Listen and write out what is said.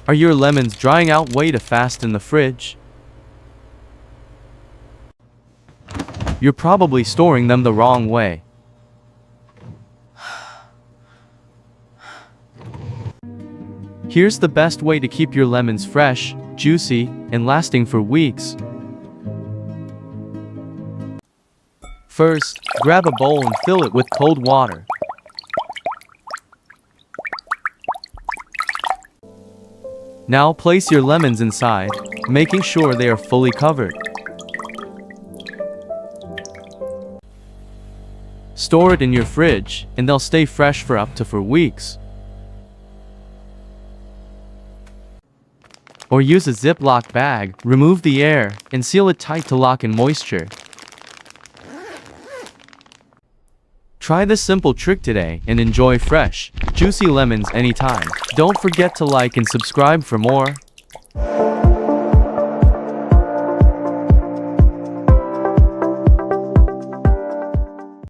Are your lemons drying out way too fast in the fridge? You're probably storing them the wrong way. Here's the best way to keep your lemons fresh, juicy, and lasting for weeks. First, grab a bowl and fill it with cold water. Now place your lemons inside, making sure they are fully covered. Store it in your fridge, and they'll stay fresh for up to 4 weeks. Or use a Ziploc bag, remove the air, and seal it tight to lock in moisture. Try this simple trick today and enjoy fresh, juicy lemons anytime. Don't forget to like and subscribe for more.